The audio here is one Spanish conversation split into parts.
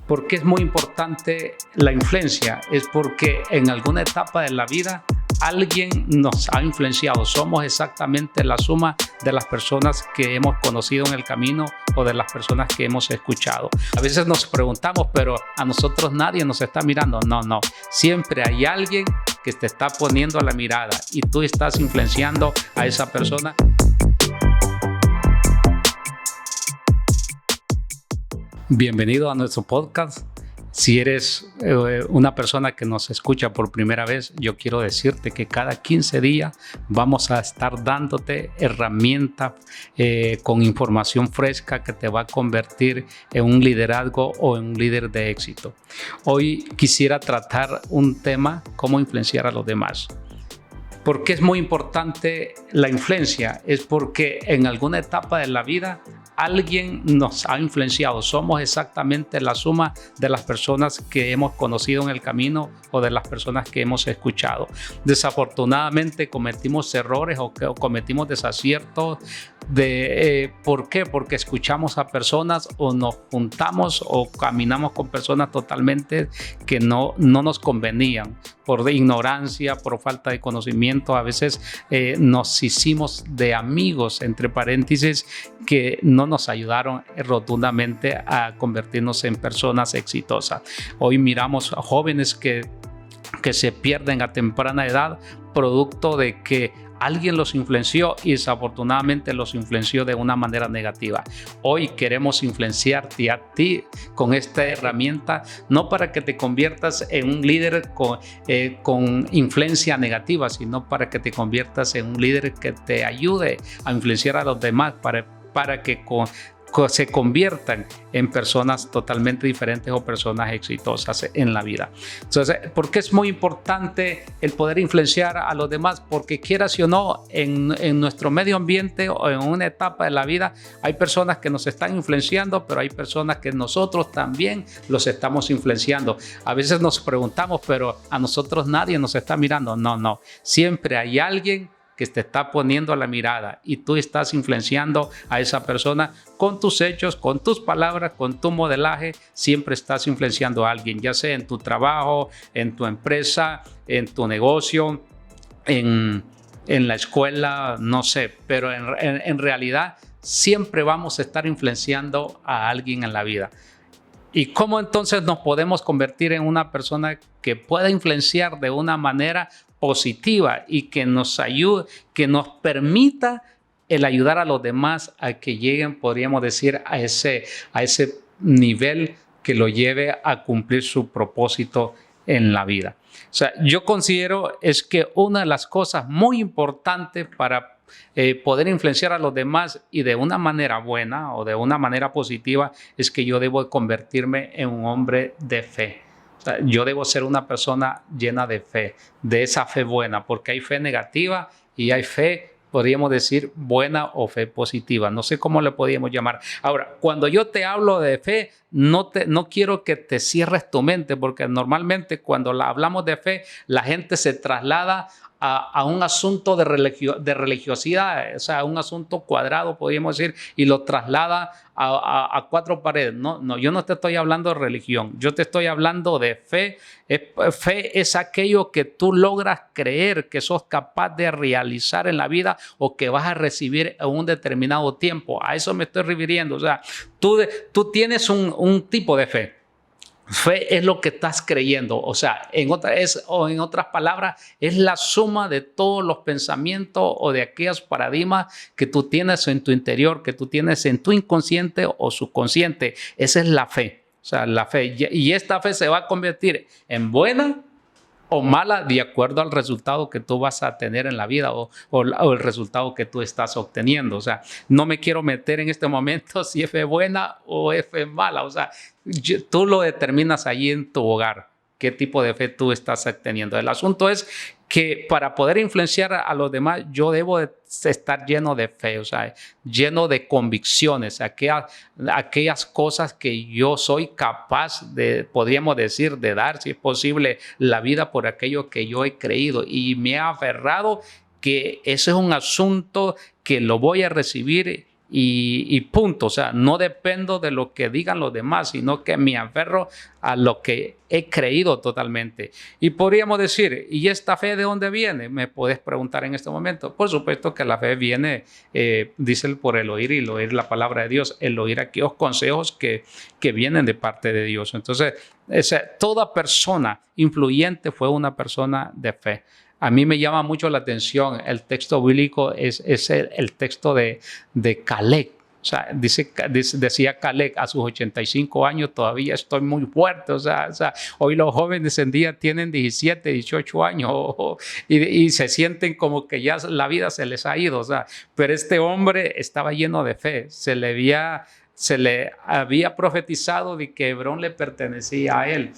¿Por qué es muy importante la influencia? Es porque en alguna etapa de la vida alguien nos ha influenciado. Somos exactamente la suma de las personas que hemos conocido en el camino o de las personas que hemos escuchado. A veces nos preguntamos, pero a nosotros nadie nos está mirando. No. Siempre hay alguien que te está poniendo la mirada y tú estás influenciando a esa persona. Bienvenido a nuestro podcast. Si eres una persona que nos escucha por primera vez, yo quiero decirte que cada 15 días vamos a estar dándote herramientas con información fresca que te va a convertir en un liderazgo o en un líder de éxito. Hoy quisiera tratar un tema: cómo influenciar a los demás. ¿Por qué es muy importante la influencia? Es porque en alguna etapa de la vida alguien nos ha influenciado. Somos exactamente la suma de las personas que hemos conocido en el camino o de las personas que hemos escuchado. Desafortunadamente cometimos errores o cometimos desaciertos. ¿Por qué? Porque escuchamos a personas o nos juntamos o caminamos con personas totalmente que no nos convenían. Por ignorancia, por falta de conocimiento, a veces nos hicimos de amigos, entre paréntesis, que no nos ayudaron rotundamente a convertirnos en personas exitosas. Hoy miramos a jóvenes que se pierden a temprana edad producto de que alguien los influenció y desafortunadamente los influenció de una manera negativa. Hoy queremos influenciarte a ti con esta herramienta, no para que te conviertas en un líder con influencia negativa, sino para que te conviertas en un líder que te ayude a influenciar a los demás para que se conviertan en personas totalmente diferentes o personas exitosas en la vida. Entonces, ¿por qué es muy importante el poder influenciar a los demás? Porque quieras o no, en nuestro medio ambiente o en una etapa de la vida hay personas que nos están influenciando, pero hay personas que nosotros también los estamos influenciando. A veces nos preguntamos, pero a nosotros nadie nos está mirando. No. Siempre hay alguien que te está poniendo la mirada y tú estás influenciando a esa persona con tus hechos, con tus palabras, con tu modelaje. Siempre estás influenciando a alguien, ya sea en tu trabajo, en tu empresa, en tu negocio, en la escuela, no sé, pero en realidad siempre vamos a estar influenciando a alguien en la vida. ¿Y cómo entonces nos podemos convertir en una persona que pueda influenciar de una manera positiva y que nos ayude, que nos permita el ayudar a los demás a que lleguen, podríamos decir, a ese nivel que lo lleve a cumplir su propósito en la vida? O sea, yo considero es que una de las cosas muy importantes para poder influenciar a los demás y de una manera buena o de una manera positiva es que yo debo convertirme en un hombre de fe. O sea, yo debo ser una persona llena de fe, de esa fe buena, porque hay fe negativa y hay fe, podríamos decir, buena o fe positiva. No sé cómo le podríamos llamar. Ahora, cuando yo te hablo de fe, no quiero que te cierres tu mente, porque normalmente cuando hablamos de fe, la gente se traslada a un asunto de religiosidad, o sea, un asunto cuadrado, podríamos decir, y lo traslada a cuatro paredes. No, yo no te estoy hablando de religión, yo te estoy hablando de fe. Fe es aquello que tú logras creer que sos capaz de realizar en la vida o que vas a recibir en un determinado tiempo. A eso me estoy refiriendo. O sea, tú tienes un tipo de fe. Fe es lo que estás creyendo, o sea, en otras palabras, es la suma de todos los pensamientos o de aquellos paradigmas que tú tienes en tu interior, que tú tienes en tu inconsciente o subconsciente. Esa es la fe, o sea, la fe. Y esta fe se va a convertir en buena o mala de acuerdo al resultado que tú vas a tener en la vida o el resultado que tú estás obteniendo. O sea, no me quiero meter en este momento si es fe buena o es fe mala. O sea, tú lo determinas allí en tu hogar, qué tipo de fe tú estás teniendo. El asunto es que para poder influenciar a los demás, yo debo de estar lleno de fe, o sea, lleno de convicciones, aquellas cosas que yo soy capaz de, podríamos decir, de dar, si es posible, la vida por aquello que yo he creído y me he aferrado que ese es un asunto que lo voy a recibir y punto. O sea, no dependo de lo que digan los demás, sino que me aferro a lo que he creído totalmente. Y podríamos decir, ¿y esta fe de dónde viene? Me puedes preguntar en este momento. Por supuesto que la fe viene, dice, por el oír, y el oír la palabra de Dios, el oír aquellos consejos que vienen de parte de Dios. Entonces, toda persona influyente fue una persona de fe. A mí me llama mucho la atención el texto bíblico, es el texto de Caleb. O sea, decía Caleb, a sus 85 años todavía estoy muy fuerte. O sea, hoy los jóvenes en día tienen 17, 18 años y se sienten como que ya la vida se les ha ido. O sea, pero este hombre estaba lleno de fe. Se le había profetizado de que Hebrón le pertenecía a él.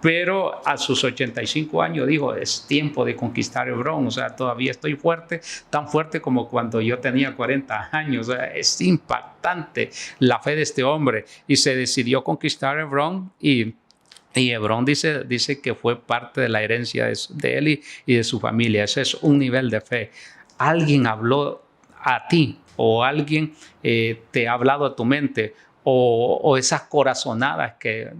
Pero a sus 85 años dijo, es tiempo de conquistar Hebrón. O sea, todavía estoy fuerte, tan fuerte como cuando yo tenía 40 años. O sea, es impactante la fe de este hombre. Y se decidió conquistar Hebrón y Hebrón dice que fue parte de la herencia de él y de su familia. Ese es un nivel de fe. Alguien habló a ti o alguien te ha hablado a tu mente. O esas corazonadas que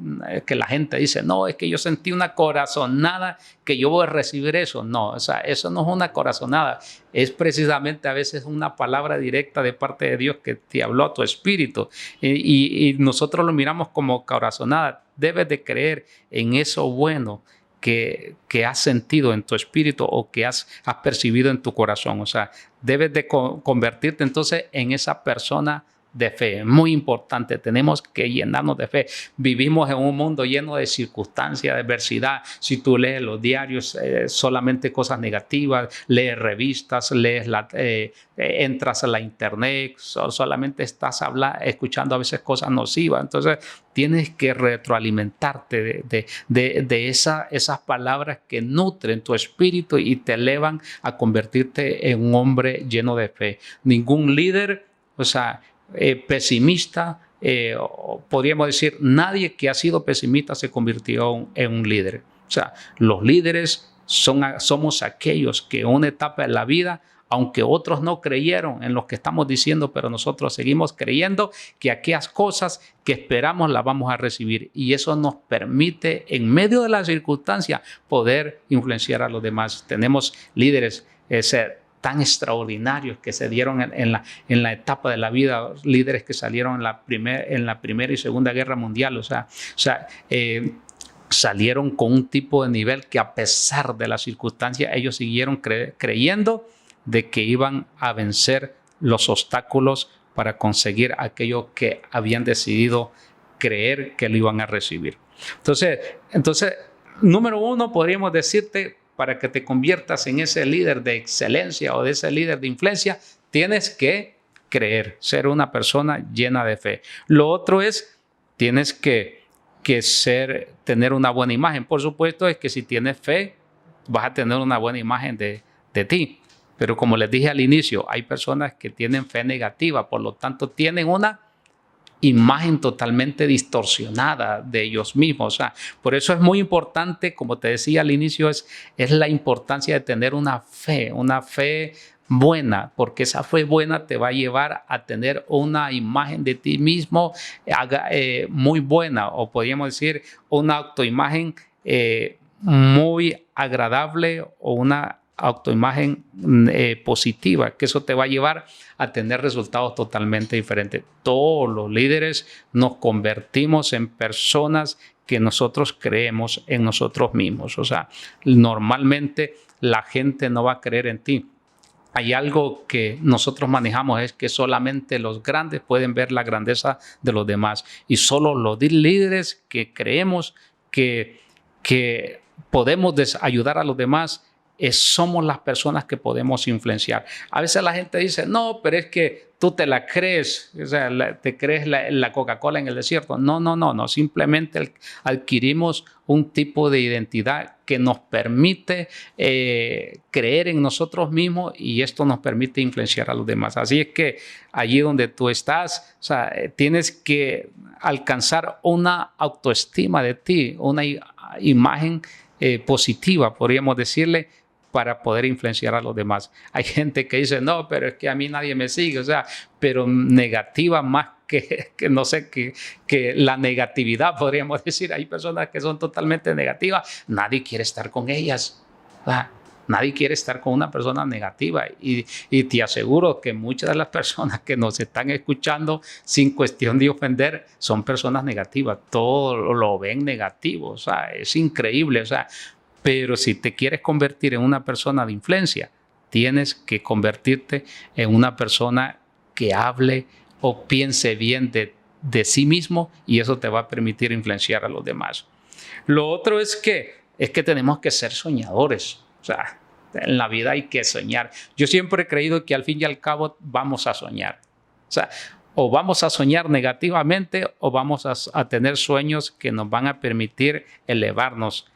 la gente dice, no, es que yo sentí una corazonada que yo voy a recibir eso. No, o sea, eso no es una corazonada. Es precisamente a veces una palabra directa de parte de Dios que te habló a tu espíritu. Y nosotros lo miramos como corazonada. Debes de creer en eso bueno que has sentido en tu espíritu o que has percibido en tu corazón. O sea, debes de convertirte entonces en esa persona de fe. Muy importante, tenemos que llenarnos de fe. Vivimos en un mundo lleno de circunstancias, de adversidad. Si tú lees los diarios, solamente cosas negativas, lees revistas, entras a la internet, solamente estás escuchando a veces cosas nocivas. Entonces tienes que retroalimentarte de esas palabras que nutren tu espíritu y te elevan a convertirte en un hombre lleno de fe. Ningún líder, o sea, pesimista, podríamos decir, nadie que ha sido pesimista se convirtió en un líder. O sea, los líderes somos aquellos que en una etapa de la vida, aunque otros no creyeron en lo que estamos diciendo, pero nosotros seguimos creyendo que aquellas cosas que esperamos las vamos a recibir, y eso nos permite en medio de las circunstancias poder influenciar a los demás. Tenemos líderes tan extraordinarios que se dieron en la etapa de la vida, líderes que salieron en la Primera y Segunda Guerra Mundial. O sea, salieron con un tipo de nivel que, a pesar de las circunstancias, ellos siguieron creyendo de que iban a vencer los obstáculos para conseguir aquello que habían decidido creer que lo iban a recibir. Entonces, número uno, podríamos decirte, para que te conviertas en ese líder de excelencia o de ese líder de influencia, tienes que creer, ser una persona llena de fe. Lo otro es, tienes que tener una buena imagen. Por supuesto, es que si tienes fe, vas a tener una buena imagen de ti. Pero como les dije al inicio, hay personas que tienen fe negativa, por lo tanto tienen una imagen totalmente distorsionada de ellos mismos. O sea, por eso es muy importante, como te decía al inicio, es la importancia de tener una fe buena, porque esa fe buena te va a llevar a tener una imagen de ti mismo muy buena, o podríamos decir una autoimagen muy agradable, o una autoimagen positiva, que eso te va a llevar a tener resultados totalmente diferentes. Todos los líderes nos convertimos en personas que nosotros creemos en nosotros mismos. O sea, normalmente la gente no va a creer en ti. Hay algo que nosotros manejamos, es que solamente los grandes pueden ver la grandeza de los demás, y solo los líderes que creemos que podemos ayudar a los demás, somos las personas que podemos influenciar. A veces la gente dice, no, pero es que tú te la crees, o sea, te crees la Coca-Cola en el desierto. No, simplemente adquirimos un tipo de identidad que nos permite creer en nosotros mismos, y esto nos permite influenciar a los demás. Así es que allí donde tú estás, o sea, tienes que alcanzar una autoestima de ti, una imagen positiva, podríamos decirle, para poder influenciar a los demás. Hay gente que dice, no, pero es que a mí nadie me sigue, o sea, pero negativa más que no sé, que la negatividad, podríamos decir. Hay personas que son totalmente negativas, nadie quiere estar con ellas, ¿verdad? Nadie quiere estar con una persona negativa y te aseguro que muchas de las personas que nos están escuchando, sin cuestión de ofender, son personas negativas. Todo lo ven negativo, o sea, es increíble, o sea, pero si te quieres convertir en una persona de influencia, tienes que convertirte en una persona que hable o piense bien de sí mismo, y eso te va a permitir influenciar a los demás. Lo otro es que tenemos que ser soñadores. O sea, en la vida hay que soñar. Yo siempre he creído que al fin y al cabo vamos a soñar. O sea, o vamos a soñar negativamente o vamos a tener sueños que nos van a permitir elevarnos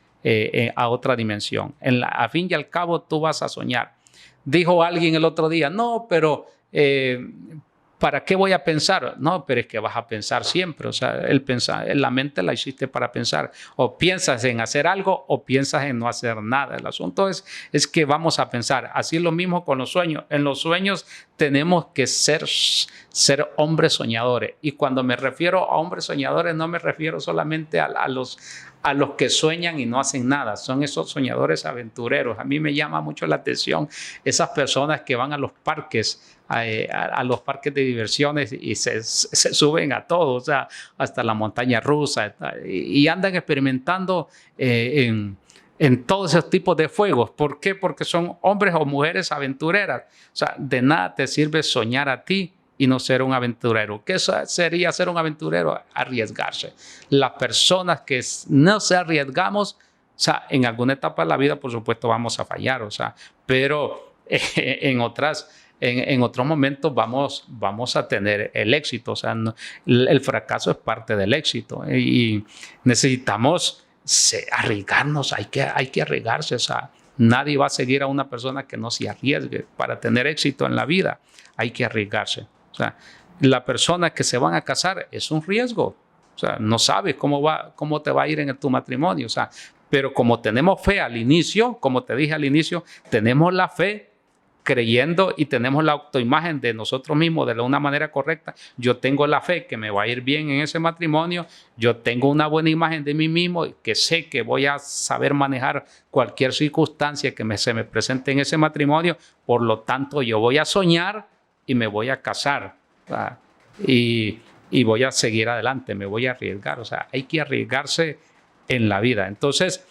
a otra dimensión. A fin y al cabo tú vas a soñar. Dijo alguien el otro día, no, pero ¿para qué voy a pensar? No, pero es que vas a pensar siempre. O sea, la mente la hiciste para pensar. O piensas en hacer algo o piensas en no hacer nada. El asunto es que vamos a pensar. Así es lo mismo con los sueños. En los sueños tenemos que ser hombres soñadores. Y cuando me refiero a hombres soñadores, no me refiero solamente a los que sueñan y no hacen nada. Son esos soñadores aventureros. A mí me llama mucho la atención esas personas que van a los parques, a los parques de diversiones y se suben a todo, o sea, hasta la montaña rusa, y andan experimentando en todos esos tipos de juegos. ¿Por qué? Porque son hombres o mujeres aventureras. O sea, de nada te sirve soñar a ti y no ser un aventurero. ¿Qué sería ser un aventurero? Arriesgarse. Las personas que no se arriesgamos, o sea, en alguna etapa de la vida, por supuesto, vamos a fallar, o sea, pero en otros momentos vamos a tener el éxito. O sea, el fracaso es parte del éxito y necesitamos arriesgarnos. Hay que arriesgarse. O sea, nadie va a seguir a una persona que no se arriesgue. Para tener éxito en la vida hay que arriesgarse. O sea, la persona que se van a casar es un riesgo. O sea, no sabes cómo te va a ir en tu matrimonio. O sea, pero como tenemos fe al inicio, como te dije al inicio, tenemos la fe creyendo y tenemos la autoimagen de nosotros mismos de una manera correcta. Yo tengo la fe que me va a ir bien en ese matrimonio. Yo tengo una buena imagen de mí mismo, que sé que voy a saber manejar cualquier circunstancia que se me presente en ese matrimonio. Por lo tanto, yo voy a soñar y me voy a casar, ¿verdad? Y voy a seguir adelante, me voy a arriesgar. O sea, hay que arriesgarse en la vida. Entonces,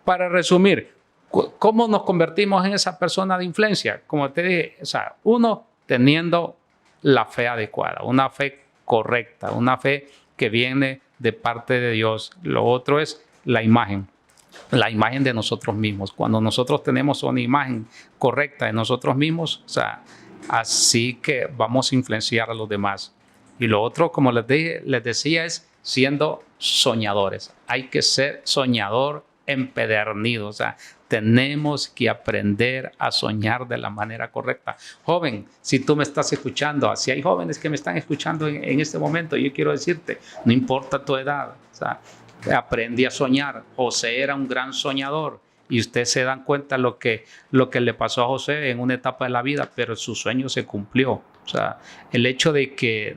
para resumir, ¿cómo nos convertimos en esa persona de influencia? Como te dije, o sea, uno, teniendo la fe adecuada, una fe correcta, una fe que viene de parte de Dios. Lo otro es la imagen de nosotros mismos. Cuando nosotros tenemos una imagen correcta de nosotros mismos, o sea, así que vamos a influenciar a los demás. Y lo otro, como les decía, es siendo soñadores. Hay que ser soñador empedernido. O sea, tenemos que aprender a soñar de la manera correcta. Joven, si tú me estás escuchando, si hay jóvenes que me están escuchando en este momento, yo quiero decirte, no importa tu edad, o sea, aprende a soñar. José era un gran soñador y ustedes se dan cuenta lo que le pasó a José en una etapa de la vida, pero su sueño se cumplió. O sea, el hecho de que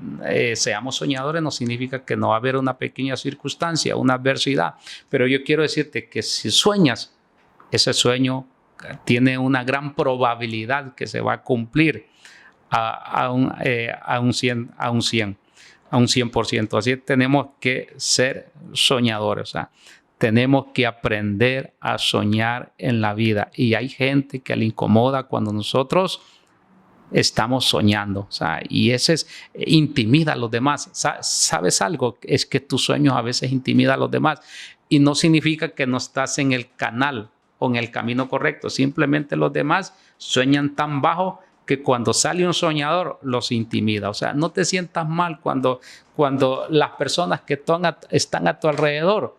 seamos soñadores no significa que no va a haber una pequeña circunstancia, una adversidad, pero yo quiero decirte que si sueñas, ese sueño tiene una gran probabilidad que se va a cumplir a un 100%. Así que tenemos que ser soñadores. O sea, tenemos que aprender a soñar en la vida. Y hay gente que le incomoda cuando nosotros estamos soñando. O sea, y ese intimida a los demás. ¿Sabes algo? Es que tus sueños a veces intimidan a los demás. Y no significa que no estás en el canal o en el camino correcto. Simplemente los demás sueñan tan bajo que cuando sale un soñador los intimida. O sea, no te sientas mal cuando las personas que están a tu alrededor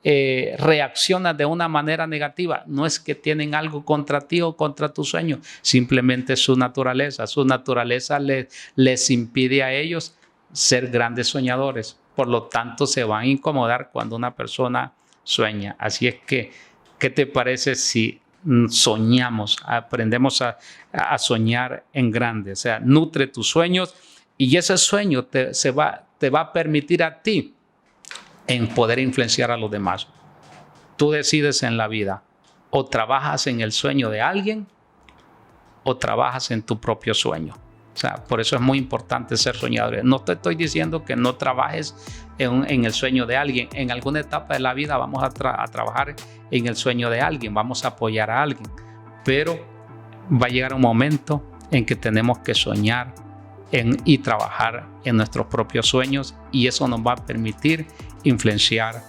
reaccionan de una manera negativa. No es que tienen algo contra ti o contra tu sueño, simplemente su naturaleza. Su naturaleza les impide a ellos ser grandes soñadores. Por lo tanto, se van a incomodar cuando una persona sueña. Así es que, ¿qué te parece si soñamos, aprendemos a soñar en grande. O sea, nutre tus sueños y ese sueño te va a permitir a ti en poder influenciar a los demás. Tú decides en la vida, o trabajas en el sueño de alguien o trabajas en tu propio sueño. O sea, por eso es muy importante ser soñador. No te estoy diciendo que no trabajes en el sueño de alguien. En alguna etapa de la vida vamos a trabajar en el sueño de alguien, vamos a apoyar a alguien, pero va a llegar un momento en que tenemos que soñar y trabajar en nuestros propios sueños, y eso nos va a permitir influenciar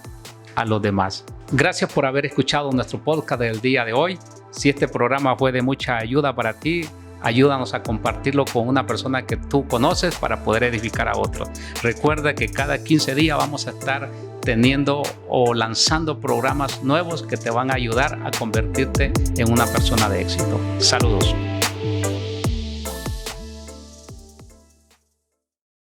a los demás. Gracias por haber escuchado nuestro podcast del día de hoy. Si este programa fue de mucha ayuda para ti, ayúdanos a compartirlo con una persona que tú conoces para poder edificar a otros. Recuerda que cada 15 días vamos a estar teniendo o lanzando programas nuevos que te van a ayudar a convertirte en una persona de éxito. Saludos.